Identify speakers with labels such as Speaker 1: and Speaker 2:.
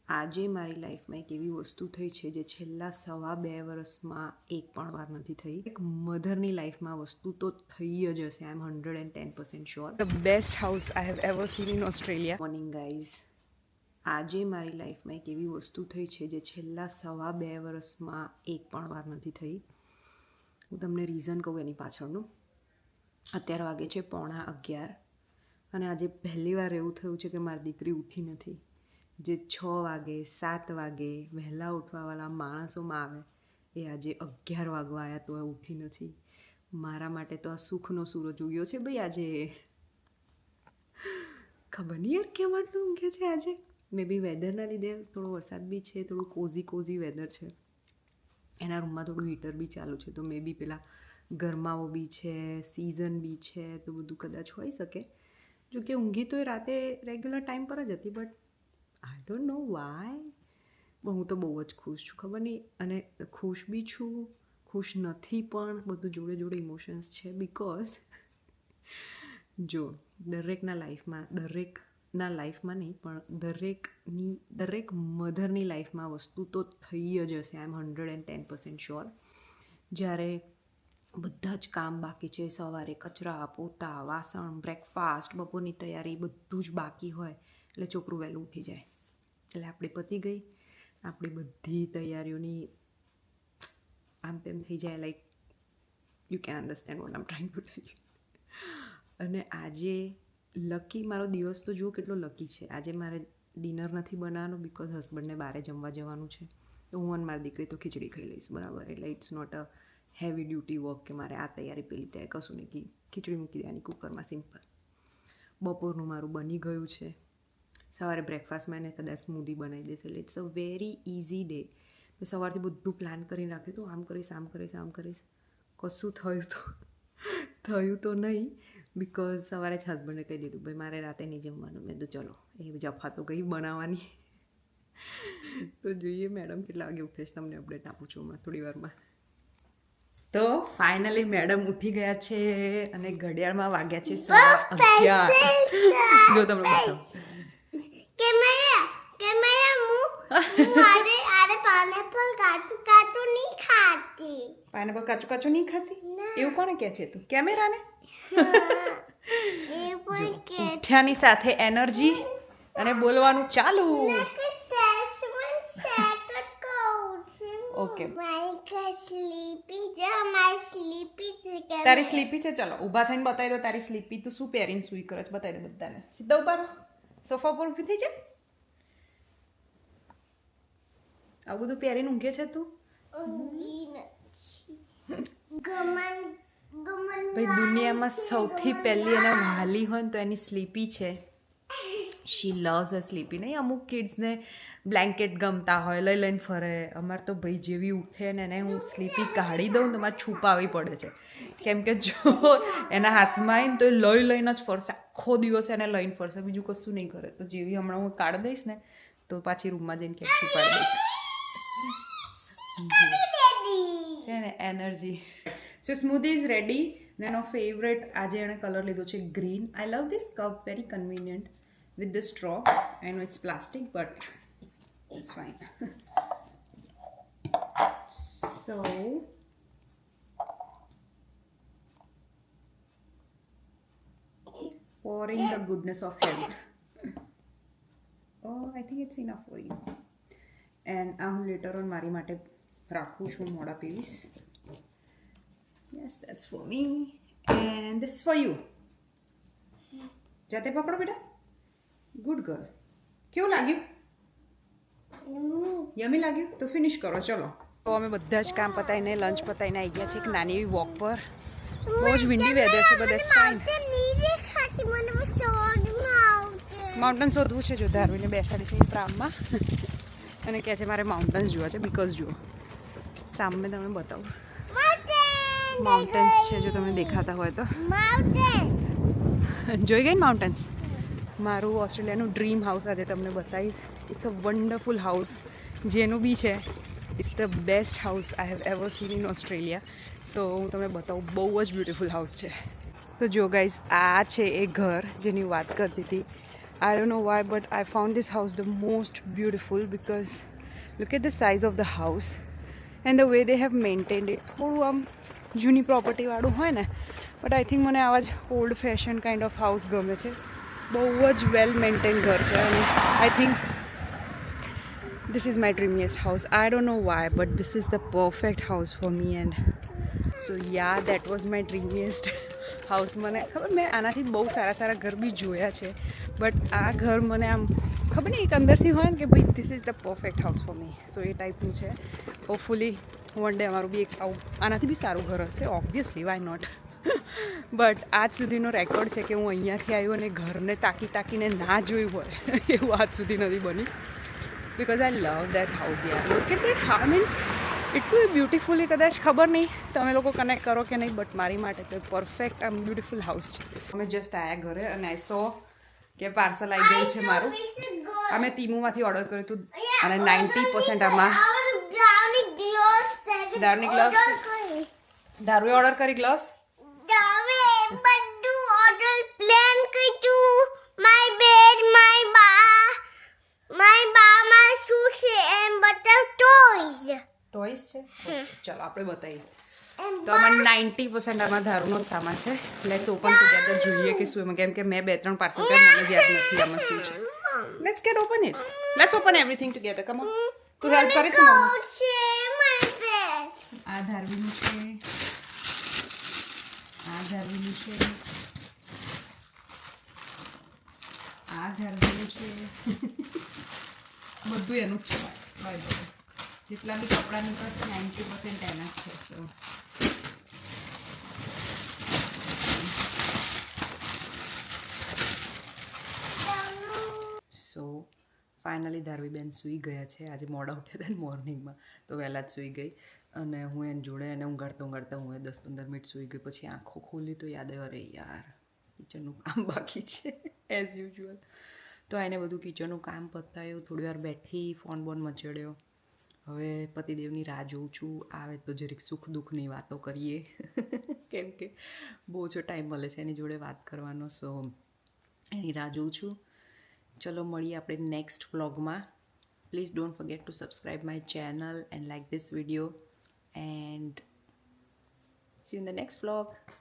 Speaker 1: આજે મારી લાઈફમાં એક એવી વસ્તુ થઈ છે જે છેલ્લા 2.5 વર્ષમાં એક પણ વાર નથી થઈ. એક મધરની લાઈફમાં વસ્તુ તો થઈ જ હશે. આઈ એમ 110% sure. The best house I have ever seen in Australia. Morning guys, આજે મારી લાઈફમાં એક એવી વસ્તુ થઈ છે જે છેલ્લા 2.5 વર્ષમાં એક પણ વાર નથી થઈ. હું તમને રીઝન કહું એની પાછળનું. અત્યારે વાગે છે 11:15 અને આજે પહેલી વાર એવું થયું છે કે મારી દીકરી ઉઠી નથી. જે 6 વાગે 7 વાગે વહેલા ઉઠવાવાળા માણસોમાં આવે એ આજે 11 વાગવા આવ્યા તો ઉઠી નથી. મારા માટે તો આ સુખનો સૂરજ ઉગ્યો છે ભાઈ આજે. ખબર નહીં યાર કેમ આટલું ઊંઘે છે આજે. મે બી વેધરના લીધે થોડો વરસાદ બી છે, થોડું કોઝી વેધર છે. એના રૂમમાં થોડું હીટર બી ચાલુ છે તો મે બી પેલા ગરમાવો બી છે, સિઝન બી છે, તો બધું કદાચ હોઈ શકે. જો કે ઊંઘી તો એ રાતે રેગ્યુલર ટાઈમ પર જ હતી, but I don't know why. પણ હું તો બહુ જ ખુશ છું. ખબર નહીં, અને ખુશ બી છું, ખુશ નથી પણ, બધું જોડે જોડે ઇમોશન્સ છે. બિકોઝ જો દરેકના લાઈફમાં નહીં પણ દરેક મધરની લાઈફમાં વસ્તુ તો થઈ જ હશે. આઈ એમ 110% શ્યોર. જ્યારે બધા જ કામ બાકી છે, સવારે કચરા, પોતા, વાસણ, બ્રેકફાસ્ટ, બપોરની તૈયારી બધું જ બાકી હોય એટલે છોકરું વહેલું ઉઠી જાય એટલે આપણે પતી ગઈ. આપણી બધી તૈયારીઓની આમ તેમ થઈ જાય. Like you can understand what I M trying to tell you. અને આજે લકી મારો દિવસ તો જુઓ કેટલો લકી છે. આજે મારે ડિનર નથી બનાવવાનું બિકોઝ હસબન્ડને બહાર જમવા જવાનું છે. તો હું અને મારી દીકરી તો ખીચડી ખાઈ લઈશ, બરાબર. એટલે it's not a heavy duty work કે મારે આ તૈયારી પેલી તૈયારી કશું નહીં. કે ખીચડી મૂકી દેવાની કુકરમાં, સિમ્પલ. બપોરનું મારું બની ગયું છે. સવારે બ્રેકફાસ્ટમાં એને કદાચ સ્મૂધી બનાવી દેશે એટલે it's a very easy day. મેં સવારથી બધું પ્લાન કરીને રાખ્યું હતું, આમ કરીશ. કશું થયું તો નહીં બિકોઝ સવારે જ હસબન્ડે કહી દીધું ભાઈ મારે રાતે નહીં જમવાનું. મેં કીધું ચલો એ જફા તો ગઈ બનાવવાની. તો જોઈએ મેડમ કેટલા વાગે ઉઠે છે, તમને અપડેટ આપું છું હમણાં થોડી વારમાં. તો ફાઇનલી મેડમ ઉઠી ગયા છે અને ઘડિયાળમાં વાગ્યા છે 11:30. જો તમને બતાવો. પાઇનેપલ કાચું નહીં ખાતી? એવું કોને કહે છે તું? કેમેરાને? ઉઠ્યાની સાથે એનર્જી અને બોલવાનું ચાલુ. ઓકે, તારી સ્લીપી છે. ચલો ઊભા થઈને બતાવી દો તારી સ્લીપી. તું શું પહેરીને સૂઈ કરે છે બતાવી દો બધાને. સીધા ઉભા રહો, સોફા પર ઊભી થઈ જાય. આવું બધું પહેરીને ઊંઘે છે તું? ભાઈ દુનિયામાં સૌથી પહેલી અને વહાલી હોય ને તો એની સ્લીપી છે. શી લવ્સ અ સ્લીપી. નહીં અમુક કિડ્સને બ્લેન્કેટ ગમતા હોય, લઈને ફરે. અમારે તો ભાઈ જેવી ઉઠે ને એને હું સ્લીપી કાઢી દઉં તો મારે છુપાવવી પડે છે. કેમ કે જો એના હાથમાં આવીને તો લઈને જ ફરશે. આખો દિવસ એને લઈને ફરશે, બીજું કશું નહીં કરે. તો જેવી હમણાં હું કાઢી દઈશ ને તો પાછી રૂમમાં જઈને ક્યાંક છુપાડી દઈશ. છે ને એનર્જી. So સ્મૂધી is ready. એનો ફેવરેટ આજે એણે કલર લીધો છે green. I love this cup, very convenient with the straw. I know it's plastic but it's fine. So pouring the goodness of health. Oh, I think it's enough for you. And I'm later on મારી માટે રાખું છું, મોડા પીવીશ. Yes, that's for me and this is for you. જાતે પકડો બેટા. Good girl. કેવું લાગ્યું? યમી લાગ્યું? તો ફિનિશ કરો ચલો. તો અમે બધા જ કામ પતાવીને લંચ પતાવીને આવી ગયા છે એક નાની એવી વોક પર. બહુ જ વિન્ડી વેધર છે, બધા ફાઇન. માઉન્ટેન શોધવું છે. જો ધારવીને બેસાડી છે પ્રામમાં અને કહે છે મારે માઉન્ટેન્સ જોવા છે. બિકોઝ જુઓ સામે તમને બતાવું માઉન્ટેન્સ છે, જો તમને દેખાતા હોય તો. જોઈ ગઈ માઉન્ટેન્સ. મારું ઓસ્ટ્રેલિયાનું ડ્રીમ હાઉસ આજે તમને બતાવીશ. It's a wonderful house. જેનું બી છે it's the best house I have ever seen in Australia. So હું તમને બતાવું. બહુ જ બ્યુટિફુલ હાઉસ છે. તો જો ગાઈઝ આ છે એ ઘર જેની વાત કરતી હતી. I don't know why, but I found this house the most beautiful because look at the size of the house and the way they have maintained it. થોડું આમ જૂની પ્રોપર્ટીવાળું હોય ને, બટ આઈ થિંક મને આવા જ old fashion kind of house ગમે છે. બહુ જ વેલ મેન્ટેન ઘર છે અને I think this is my dreamiest house. I don't know why, but this is the perfect house for me. And so yeah, that was my dreamiest house. મને ખબર મેં આનાથી બહુ સારા સારા ઘર બી જોયા છે, બટ આ ઘર મને આમ ખબર નહીં એક અંદરથી હોય ને કે ભાઈ this is the perfect house for me. So એ ટાઈપનું છે. હોપફુલી વન ડે અમારું બી એક આવું આનાથી બી સારું ઘર હશે, ઓબ્વિયસલી, વાય નોટ. બટ આજ સુધીનો રેકોર્ડ છે કે હું અહીંયાથી આવ્યું અને ઘરને તાકી તાકીને ના જોયું હોય એવું આજ સુધી નથી બન્યું. because I love that house. Yeah, look at that. I mean, એટલું બ્યુટિફુલી કદાચ ખબર નહીં તમે લોકો કનેક્ટ કરો કે નહીં, બટ મારી માટે તો પરફેક્ટ આમ બ્યુટિફુલ હાઉસ છે. અમે જસ્ટ આવ્યા ઘરે અને આઈ સો કે પાર્સલ આવી ગયું છે મારું. અમે તીમુમાંથી ઓર્ડર કર્યું હતું અને 90% આમાં દારૂની ગ્લવ્સ. દારૂએ ઓર્ડર કરી ગ્લવ્સ. ટોયસ છે. ચાલો આપણે બતાવીએ. તો આમાં 90% આમાં દારૂનો જ સામાન છે. લેટ્સ ઓપન ટુગેધર જોઈએ કે શું એમાં, કેમ કે મેં 2-3 પાર્સલ કર્યા મને યાદ નથી આમાં શું છે. Let's get open it. Let's open everything together. Come on. તું હેલ્પ કરીશ ને મમ્મા? આ ધારવીનું છે, આ ધારવીનું છે, આ ધારવીનું છે. બધું એનું જ છે. બાય જેટલા બી કપડાં નીકળશે 90% એના જ છે. સો ફાઇનલી ધારવીબેન સૂઈ ગયા છે. આજે મોડા ઉઠ્યા હતા ને મોર્નિંગમાં, તો વહેલા જ સૂઈ ગઈ અને હું એને જોડે એને ઊંઘાડતા હું 10-15 મિનિટ સૂઈ ગઈ. પછી આંખો ખોલી તો યાદ આવ્યું, અરે યાર કિચનનું કામ બાકી છે એઝ યુઝ્યુઅલ. તો એને બધું કિચનનું કામ પતાવ્યું, થોડી વાર બેઠી, ફોન બોન મચડ્યો. હવે પતિદેવની રાહ જોઉં છું, આવે તો જરીક સુખ દુઃખની વાતો કરીએ કેમ કે બહુ ઓછો ટાઈમ મળે છે એની જોડે વાત કરવાનો. સો એની રાહ જોઉં છું. ચલો મળીએ આપણે નેક્સ્ટ વ્લોગમાં. Please don't forget two subscribe my channel and like this video and C you in the next vlog.